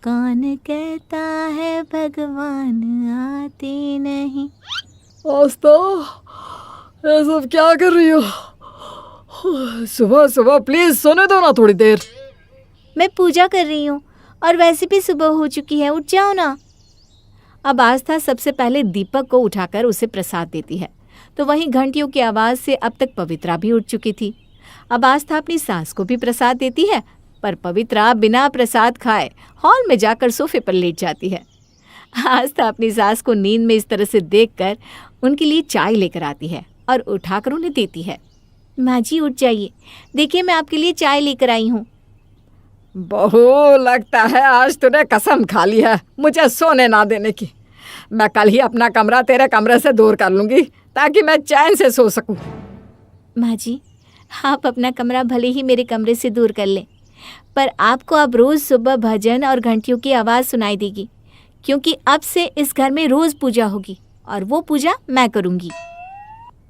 कौन कहता है भगवान आते नहीं। आस्था, ये सब क्या कर रही हो? सुबह सुबह प्लीज सोने दो ना थोड़ी देर। मैं पूजा कर रही हूँ और वैसे भी सुबह हो चुकी है, उठ जाओ ना। अब आस्था सबसे पहले दीपक को उठाकर उसे प्रसाद देती है, तो वहीं घंटियों की आवाज़ से अब तक पवित्रा भी उठ चुकी थी। अब आस्था अपनी सास को भी प्रसाद देती है, पर पवित्रा बिना प्रसाद खाए हॉल में जाकर सोफे पर लेट जाती है। आस्था अपनी सास को नींद में इस तरह से देखकर उनके लिए चाय लेकर आती है और उठाकर उन्हें देती है। माँ जी, उठ जाइए, देखिए मैं आपके लिए चाय लेकर आई हूँ। बहू, लगता है आज तूने कसम खा ली है मुझे सोने ना देने की। मैं कल ही अपना कमरा तेरे कमरे से दूर कर लूंगी ताकि मैं चैन से सो सकूं। माँ जी, आप अपना कमरा भले ही मेरे कमरे से दूर कर लें, पर आपको अब रोज़ सुबह भजन और घंटियों की आवाज़ सुनाई देगी, क्योंकि अब से इस घर में रोज़ पूजा होगी और वो पूजा मैं करूँगी।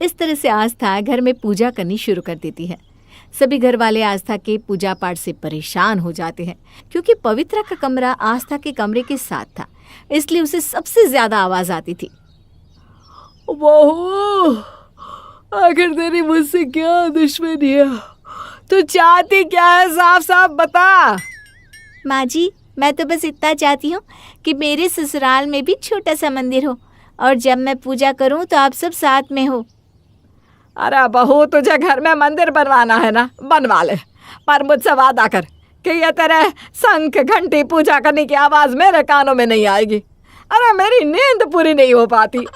इस तरह से आस्था घर में पूजा करनी शुरू कर देती है। सभी घर वाले आस्था के पूजा पाठ से परेशान हो जाते हैं, क्योंकि पवित्रा का कमरा आस्था के कमरे के साथ था, इसलिए उसे सबसे ज्यादा आवाज आती थी। बहू, आखिर तेरी मुझसे क्या दुश्मनी है? तू चाहती क्या है, साफ साफ बता। माँ जी, मैं तो बस इतना चाहती हूँ कि मेरे ससुराल में भी छोटा सा मंदिर हो और जब मैं पूजा करूँ तो आप सब साथ में हो। अरे बहू, तुझे घर में मंदिर बनवाना है ना, बनवा ले, पर मुझसे वादा कर कि ये तेरे शंख घंटी पूजा करने की आवाज़ मेरे कानों में नहीं आएगी। अरे मेरी नींद पूरी नहीं हो पाती।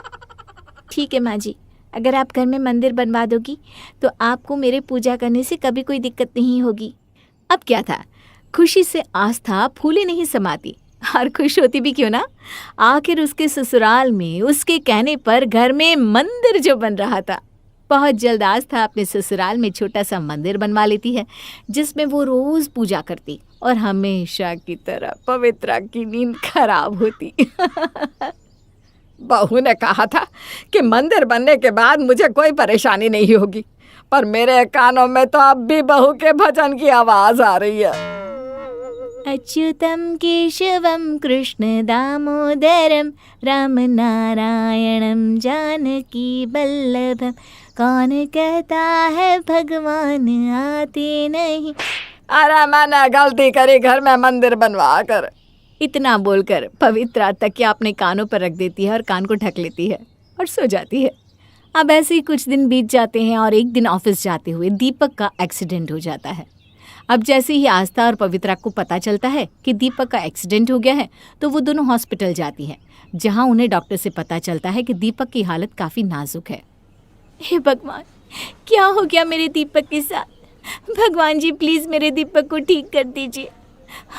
ठीक है माँ जी, अगर आप घर में मंदिर बनवा दोगी तो आपको मेरे पूजा करने से कभी कोई दिक्कत नहीं होगी। अब क्या था, खुशी से आस्था फूले नहीं समाती और खुश होती भी क्यों ना। आखिर उसके ससुराल में उसके कहने पर घर में मंदिर जो बन रहा था। बहुत जल्द आस्था अपने ससुराल में छोटा सा मंदिर बनवा लेती है, जिसमें वो रोज पूजा करती और हमेशा की तरह पवित्रा की नींद खराब होती। बहू ने कहा था कि मंदिर बनने के बाद मुझे कोई परेशानी नहीं होगी, पर मेरे कानों में तो अब भी बहू के भजन की आवाज आ रही है। अच्युतम केशवम कृष्ण दामोदरम राम नारायणम जानकी वल्लभम, कौन कहता है भगवान आते नहीं। अरे मैंने गलती करी घर में मंदिर बनवा कर। इतना बोलकर पवित्रा तकिया अपने कानों पर रख देती है और कान को ढक लेती है और सो जाती है। अब ऐसे ही कुछ दिन बीत जाते हैं और एक दिन ऑफिस जाते हुए दीपक का एक्सीडेंट हो जाता है। अब जैसे ही आस्था और पवित्रा को पता चलता है कि दीपक का एक्सीडेंट हो गया है तो वो दोनों हॉस्पिटल जाती हैं, जहां उन्हें डॉक्टर से पता चलता है कि दीपक की हालत काफ़ी नाजुक है। हे भगवान, क्या हो गया मेरे दीपक के साथ? भगवान जी प्लीज़ मेरे दीपक को ठीक कर दीजिए।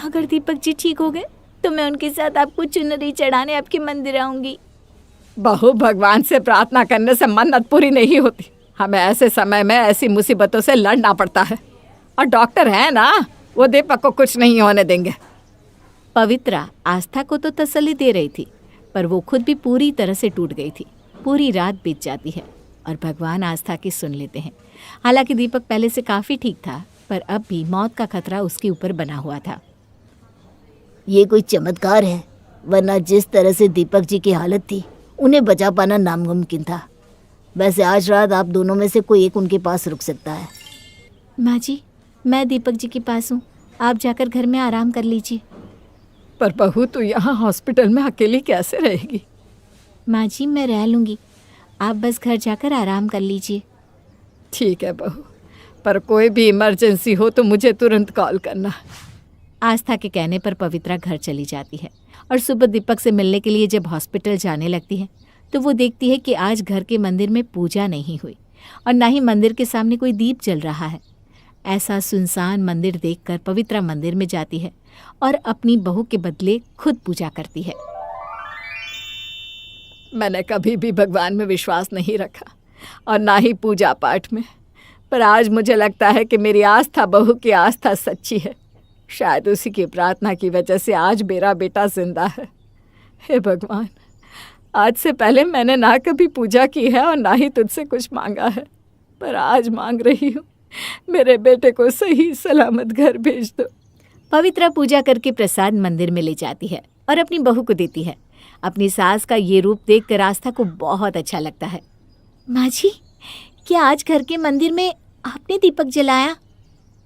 अगर दीपक जी ठीक हो गए तो मैं उनके साथ आपको चुनरी चढ़ाने आपके मंदिर आऊँगी। बहू, भगवान से प्रार्थना करने से मन्नत पूरी नहीं होती। हमें ऐसे समय में ऐसी मुसीबतों से लड़ना पड़ता है, और डॉक्टर है ना, वो दीपक को कुछ नहीं होने देंगे। पवित्रा आस्था को तो तसल्ली दे रही थी, पर वो खुद भी पूरी तरह से टूट गई थी। पूरी रात बीत जाती है और भगवान आस्था की सुन लेते हैं। हालांकि दीपक पहले से काफ़ी ठीक था, पर अब भी मौत का खतरा उसके ऊपर बना हुआ था। ये कोई चमत्कार है, वरना जिस तरह से दीपक जी की हालत थी उन्हें बचा पाना नामुमकिन था। वैसे आज रात आप दोनों में से कोई एक उनके पास रुक सकता है। माँ जी, मैं दीपक जी के पास हूँ, आप जाकर घर में आराम कर लीजिए। पर बहू, तू यहाँ हॉस्पिटल में अकेली कैसे रहेगी? माँ जी मैं रह लूँगी, आप बस घर जाकर आराम कर लीजिए। ठीक है बहू, पर कोई भी इमरजेंसी हो तो मुझे तुरंत कॉल करना। आस्था के कहने पर पवित्रा घर चली जाती है और सुबह दीपक से मिलने के लिए जब हॉस्पिटल जाने लगती है तो वो देखती है कि आज घर के मंदिर में पूजा नहीं हुई और ना ही मंदिर के सामने कोई दीप जल रहा है। ऐसा सुनसान मंदिर देखकर पवित्रा मंदिर में जाती है और अपनी बहू के बदले खुद पूजा करती है। मैंने कभी भी भगवान में विश्वास नहीं रखा और ना ही पूजा पाठ में, पर आज मुझे लगता है कि मेरी आस्था बहू की आस्था सच्ची है। शायद उसी की प्रार्थना की वजह से आज मेरा बेटा जिंदा है। हे भगवान, आज से पहले मैंने ना कभी पूजा की है और ना ही तुझसे कुछ मांगा है, पर आज मांग रही हूँ, मेरे बेटे को सही सलामत घर भेज दो। पवित्रा पूजा करके प्रसाद मंदिर में ले जाती है और अपनी बहू को देती है। अपनी सास का ये रूप देखकर आस्था को बहुत अच्छा लगता है। माँ जी, क्या आज घर के मंदिर में आपने दीपक जलाया?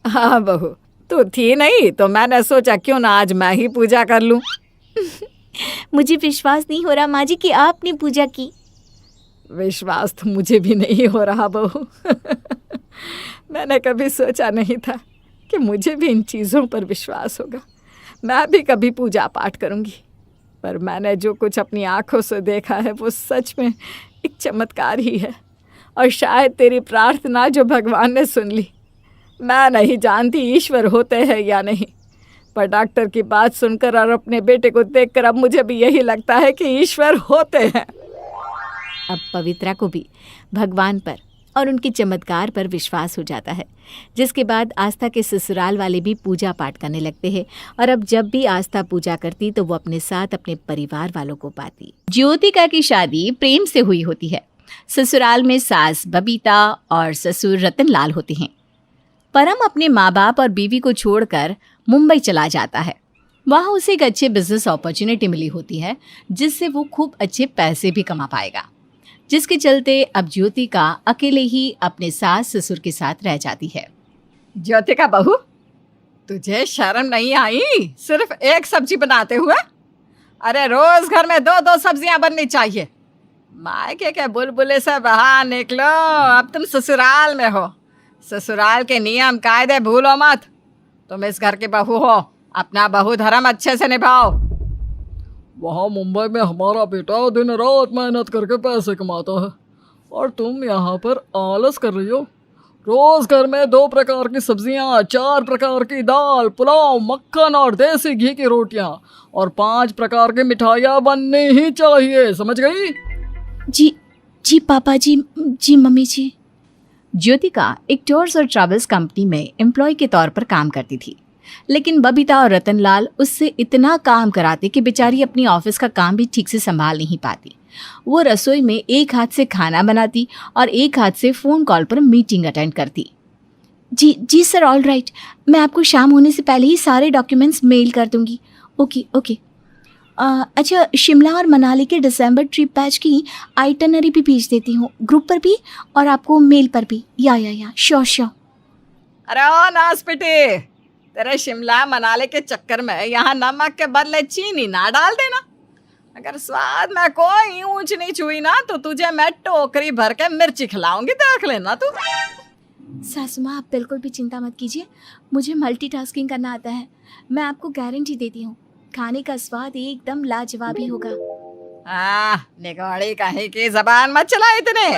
हाँ बहू, तू थी नहीं तो मैंने सोचा क्यों ना आज मैं ही पूजा कर लूँ। मुझे विश्वास नहीं हो रहा माँ जी कि आपने पूजा की। विश्वास तो मुझे भी नहीं हो रहा बहू। मैंने कभी सोचा नहीं था कि मुझे भी इन चीज़ों पर विश्वास होगा। मैं भी कभी पूजा पाठ करूँगी, पर मैंने जो कुछ अपनी आँखों से देखा है वो सच में एक चमत्कार ही है, और शायद तेरी प्रार्थना जो भगवान ने सुन ली। मैं नहीं जानती ईश्वर होते हैं या नहीं, पर डॉक्टर की बात सुनकर और अपने बेटे को देखकर अब मुझे भी यही लगता है कि ईश्वर होते हैं। अब पवित्रा को भी भगवान पर और उनके चमत्कार पर विश्वास हो जाता है, जिसके बाद आस्था के ससुराल वाले भी पूजा पाठ करने लगते हैं। और अब जब भी आस्था पूजा करती तो वो अपने साथ अपने परिवार वालों को पाती। ज्योतिका की शादी प्रेम से हुई होती है। ससुराल में सास बबीता और ससुर रतनलाल होते हैं। परम अपने माँ बाप और बीवी को छोड़कर मुंबई चला जाता है। वहाँ उसे एक अच्छे बिजनेस अपॉर्चुनिटी मिली होती है, जिससे वो खूब अच्छे पैसे भी कमा पाएगा, जिसके चलते अब ज्योतिका अकेले ही अपने सास ससुर के साथ रह जाती है। ज्योतिका बहू, तुझे शर्म नहीं आई सिर्फ एक सब्जी बनाते हुए? अरे रोज घर में 2-2 सब्जियां बननी चाहिए। मायके के बुलबुले से बाहर निकलो, अब तुम ससुराल में हो। ससुराल के नियम कायदे भूलो मत। तुम इस घर की बहू हो, अपना बहू धर्म अच्छे से निभाओ। वहाँ मुंबई में हमारा बेटा दिन रात मेहनत करके पैसे कमाता है और तुम यहाँ पर आलस कर रही हो। रोज घर में 2 प्रकार की सब्जियाँ, 4 प्रकार की दाल, पुलाव, मक्खन और देसी घी की रोटियाँ और 5 प्रकार की मिठाइयाँ बननी ही चाहिए, समझ गई? जी जी पापा जी, जी मम्मी जी। ज्योतिका एक टूर्स और ट्रैवल्स कंपनी में एम्प्लॉय के तौर पर काम करती थी, लेकिन बबीता और रतनलाल उससे इतना काम कराते कि बेचारी अपनी ऑफिस का काम भी ठीक से संभाल नहीं पाती। वो रसोई में एक हाथ से खाना बनाती और एक हाथ से फ़ोन कॉल पर मीटिंग अटेंड करती। जी जी सर, ऑल राइट, मैं आपको शाम होने से पहले ही सारे डॉक्यूमेंट्स मेल कर दूंगी। Okay okay. अच्छा, शिमला और मनाली के दिसंबर ट्रिप बैच की आइटनरी भी भेज देती हूँ, ग्रुप पर भी और आपको मेल पर भी। या श्योर श्योर। अरे ओ नासपिटी, तेरे शिमला मनाली के चक्कर में यहाँ नमक के बदले चीनी ना डाल देना। अगर स्वाद में कोई ऊंच नीच हुई ना तो तुझे मैं टोकरी भर के मिर्ची खिलाऊंगी, देख लेना तू। सासू माँ, आप बिल्कुल भी चिंता मत कीजिए, मुझे मल्टीटास्किंग करना आता है। मैं आपको गारंटी देती हूँ, खाने का स्वाद एकदम लाजवाब ही होगा। निगौड़ी कहीं की जबान मत चला इतने।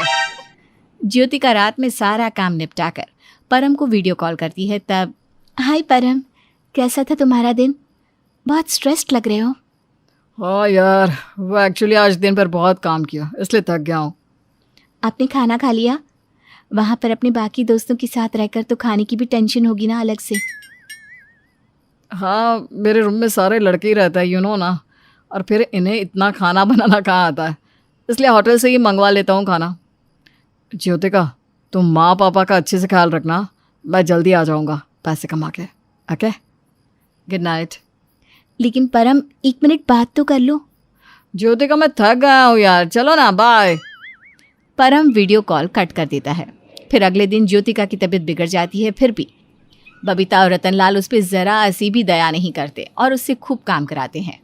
ज्योतिका रात में सारा काम निपटाकर परम को वीडियो कॉल करती है। तब हाय परम, कैसा था तुम्हारा दिन? बहुत स्ट्रेस्ड लग रहे हो। हाँ यार, वो एक्चुअली आज दिन भर बहुत काम किया इसलिए थक गया हूँ। आपने खाना खा लिया? वहाँ पर अपने बाकी दोस्तों के साथ रहकर तो खाने की भी टेंशन होगी ना अलग से। हाँ, मेरे रूम में सारे लड़के ही रहते हैं ना, और फिर इन्हें इतना खाना बनाना कहाँ आता है, इसलिए होटल से ही मंगवा लेता हूँ खाना। ज्योतिका, तुम माँ पापा का अच्छे से ख्याल रखना, मैं जल्दी आ जाऊँगा पैसे कमा के। Okay, good night. लेकिन परम, 1 मिनट बात तो कर लो। ज्योतिका, मैं थक गया हूँ यार, चलो ना, बाय। परम वीडियो कॉल कट कर देता है। फिर अगले दिन ज्योतिका की तबीयत बिगड़ जाती है। फिर भी बबीता और रतनलाल उस पर जरा सी भी दया नहीं करते और उससे खूब काम कराते हैं।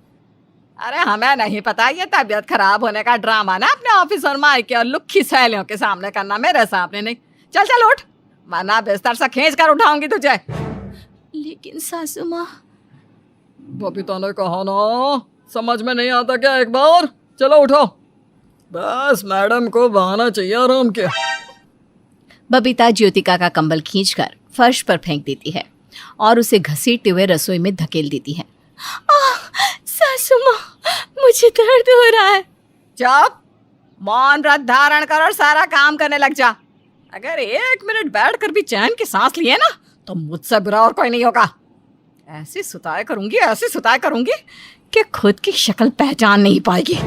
अरे हमें नहीं पता ये तबीयत खराब होने का ड्रामा ना अपने ऑफिस और मायके और लुक्खी सहेलियों के सामने करना, मेरे सामने नहीं। चल चल उठ, वरना बिस्तर से खींच कर उठाऊंगी तुझे। लेकिन सासू माँ। बबीता ने कहा ना, समझ में नहीं आता क्या एक बार? चलो उठो, बस मैडम को बहाना चाहिए आराम के। बबीता ज्योतिका का कंबल खींचकर फर्श पर फेंक देती है और उसे घसीटते हुए रसोई में धकेल देती है। सासू माँ, मुझे दर्द हो रहा है। चुप, मौन व्रत धारण कर और सारा काम करने लग जा। अगर 1 मिनट बैठ कर भी चैन की सांस लिए ना तो मुझसे बुरा और कोई नहीं होगा। ऐसी सुताए करूंगी कि खुद की शक्ल पहचान नहीं पाएगी।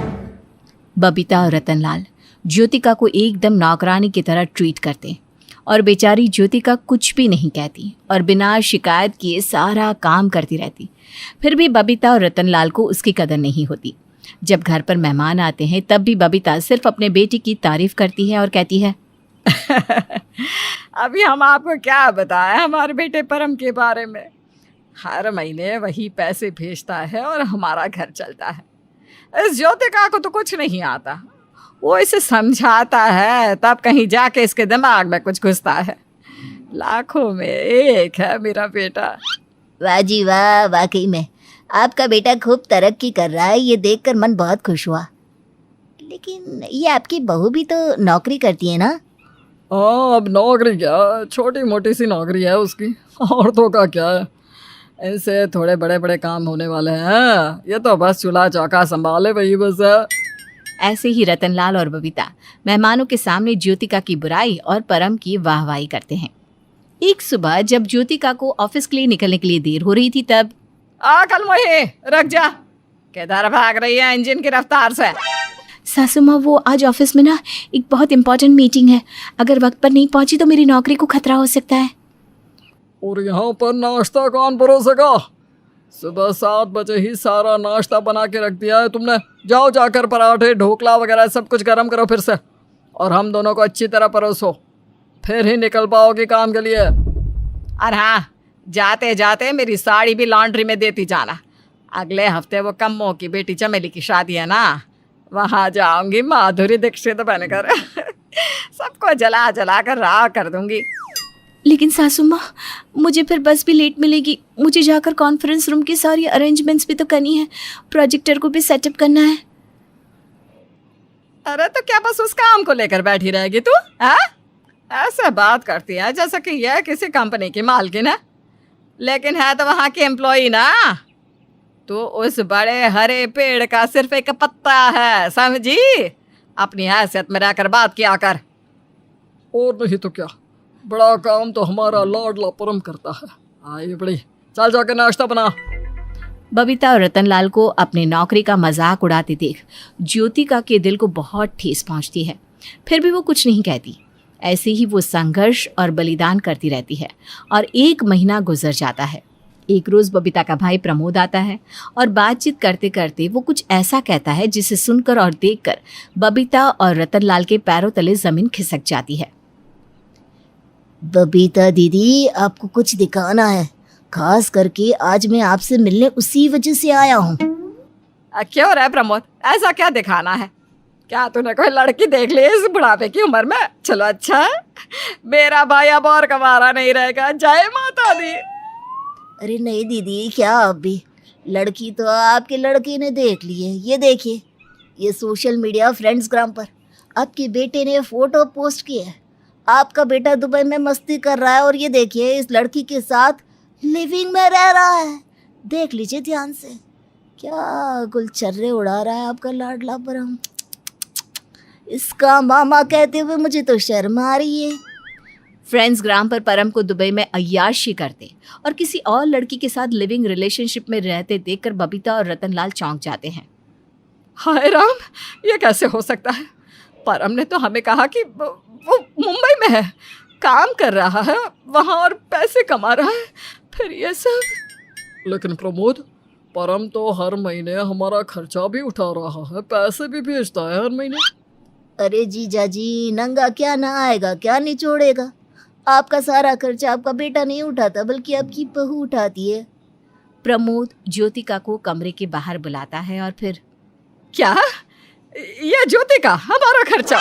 बबीता और रतनलाल ज्योतिका को एकदम नौकरानी की तरह ट्रीट करते और बेचारी ज्योतिका कुछ भी नहीं कहती और बिना शिकायत किए सारा काम करती रहती। फिर भी बबीता और रतनलाल को उसकी कदर नहीं होती। जब घर पर मेहमान आते हैं तब भी बबीता सिर्फ अपने बेटी की तारीफ करती है और कहती है, अभी हम आपको क्या बताएं हमारे बेटे परम के बारे में। हर महीने वही पैसे भेजता है और हमारा घर चलता है। इस ज्योतिका को तो कुछ नहीं आता। वो इसे समझाता है तब कहीं जाके इसके दिमाग में कुछ घुसता है। लाखों में एक है मेरा बेटा। वाह जी वाह, वाकई में आपका बेटा खूब तरक्की कर रहा है, ये देखकर मन बहुत खुश हुआ। लेकिन ये आपकी बहू भी तो नौकरी करती है ना? हाँ, अब नौकरी क्या, छोटी मोटी सी नौकरी है उसकी, औरतों का क्या है, इनसे थोड़े बड़े बड़े काम होने वाले हैं। ये तो बस चूल्हा चौका संभाले वही बस है। ऐसे ही रतनलाल और बबीता मेहमानों के सामने ज्योतिका की बुराई और परम की वाहवाही करते हैं। एक सुबह जब ज्योतिका को ऑफिस के लिए निकलने के लिए देर हो रही थी तब कल मोहे रख जा, किधर भाग रही है इंजन की रफ्तार से। सासू माँ, वो आज ऑफिस में ना एक बहुत इंपॉर्टेंट मीटिंग है। अगर वक्त पर नहीं पहुंची तो मेरी नौकरी को खतरा हो सकता है। और यहाँ पर नाश्ता कौन परोसेगा? सुबह 7 बजे ही सारा नाश्ता बना के रख दिया है तुमने। जाओ जाकर पराठे ढोकला वगैरह सब कुछ गर्म करो फिर से, और हम दोनों को अच्छी तरह परोसो, फिर ही निकल पाओगे काम के लिए। और हाँ, जाते जाते मेरी साड़ी भी लॉन्ड्री में देती जाना। अगले हफ्ते वो कम्मो की बेटी चमेली की शादी है ना, वहाँ जाऊंगी माधुरी दीक्षित बनकर सबको जला जला कर राख कर दूंगी। लेकिन सासू माँ, मुझे फिर बस भी लेट मिलेगी। मुझे जाकर कॉन्फ्रेंस रूम की सारी अरेंजमेंट्स भी तो करनी है, प्रोजेक्टर को भी सेटअप करना है। अरे तो क्या बस उस काम को लेकर बैठी रहेगी तू? ऐसे बात करती है जैसे कि यह किसी कंपनी की मालकिन है, लेकिन है तो वहाँ की एम्प्लॉई ना। तो उस बड़े हरे पेड़ का सिर्फ एक पत्ता है, समझी? अपनी हैसियत में रहकर बात किया कर। और नहीं तो क्या, बड़ा काम तो हमारा लाडला परम करता है। आई बड़ी, चल जाके नाश्ता बना। बबीता और रतनलाल को अपने नौकरी का मजाक उड़ाते देख ज्योतिका के दिल को बहुत ठेस पहुंचती है। फिर भी वो कुछ नहीं कहती। ऐसे ही वो संघर्ष और बलिदान करती रहती है और 1 महीना गुजर जाता है। एक रोज़ बबीता का भाई प्रमोद आता है और बातचीत करते करते वो कुछ ऐसा कहता है जिसे सुनकर और देखकर बबीता और रतनलाल के पैरों तले जमीन खिसक जाती है। बबीता दीदी, आपको कुछ दिखाना है, खास करके आज मैं आपसे मिलने उसी वजह से आया हूँ। क्यों रे प्रमोद, ऐसा क्या दिखाना है? क्या तूने कोई लड़की देख ली इस बुढ़ापे की उम्र में? चलो अच्छा है, मेरा भाई अब और कमारा नहीं रहेगा। जय माता दी। अरे नहीं दीदी, क्या अभी? लड़की तो आपके लड़के ने देख ली है। ये देखिए, ये सोशल मीडिया फ्रेंड्सग्राम पर आपके बेटे ने फोटो पोस्ट की है। आपका बेटा दुबई में मस्ती कर रहा है और ये देखिए इस लड़की के साथ लिविंग में रह रहा है। देख लीजिए ध्यान से, क्या गुलछर्रे उड़ा रहा है आपका लाडला परम। इसका मामा कहते हुए मुझे तो शर्म आ रही है। फ्रेंड्स ग्राम पर परम को दुबई में अय्याशी करते और किसी और लड़की के साथ लिविंग रिलेशनशिप में रहते देखकर बबीता और रतनलाल चौंक जाते हैं। हाय राम, ये कैसे हो सकता है? परम ने तो हमें कहा कि वो मुंबई में है, काम कर रहा है वहाँ और पैसे कमा रहा है, फिर ये सब। लेकिन प्रमोद, परम तो हर महीने हमारा खर्चा भी उठा रहा है, पैसे भी भेजता है हर महीने। अरे जीजा जी, नंगा क्या ना आएगा, क्या निचोड़ेगा? आपका सारा खर्चा आपका बेटा नहीं उठाता बल्कि आपकी बहू उठाती है। प्रमोद ज्योतिका को कमरे के बाहर बुलाता है और फिर, क्या? ये ज्योति का हमारा खर्चा?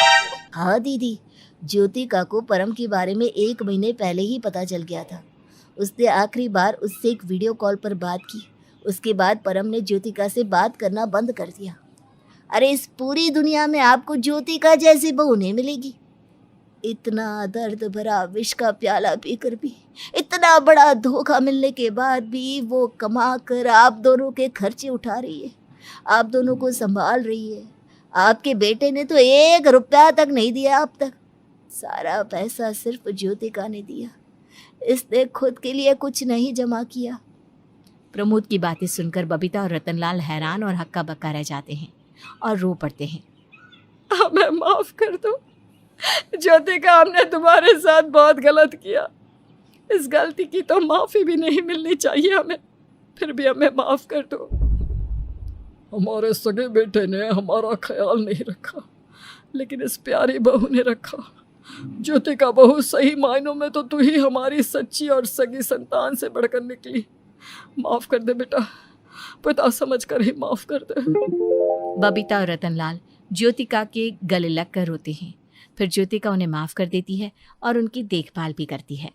हाँ दीदी, ज्योतिका को परम के बारे में 1 महीने पहले ही पता चल गया था। उसने आखिरी बार उससे एक वीडियो कॉल पर बात की। उसके बाद परम ने ज्योतिका से बात करना बंद कर दिया। अरे इस पूरी दुनिया में आपको ज्योतिका जैसी बहू नहीं मिलेगी। इतना दर्द भरा विष का प्याला पीकर भी, इतना बड़ा धोखा मिलने के बाद भी वो कमा कर आप दोनों के खर्चे उठा रही है, आप दोनों को संभाल रही है। आपके बेटे ने तो 1 रुपया तक नहीं दिया अब तक। सारा पैसा सिर्फ ज्योतिका ने दिया। इसने खुद के लिए कुछ नहीं जमा किया। प्रमोद की बातें सुनकर बबीता और रतनलाल हैरान और हक्का बक्का रह जाते हैं और रो पड़ते हैं। हमें माफ कर दो ज्योतिका, हमने तुम्हारे साथ बहुत गलत किया। इस गलती की तो माफी भी नहीं मिलनी चाहिए हमें, फिर भी हमें माफ कर दो। हमारे सगे बेटे ने हमारा ख्याल नहीं रखा, लेकिन इस प्यारी बहू ने रखा। ज्योतिका बहू, सही मायनों में तो तू ही हमारी सच्ची और सगी संतान से बढ़कर निकली। माफ कर दे बेटा, पिता समझ कर ही माफ कर दे। बबीता और रतनलाल ज्योतिका के गले लगकर रोते हैं। फिर ज्योतिका उन्हें माफ कर देती है और उनकी देखभाल भी करती है।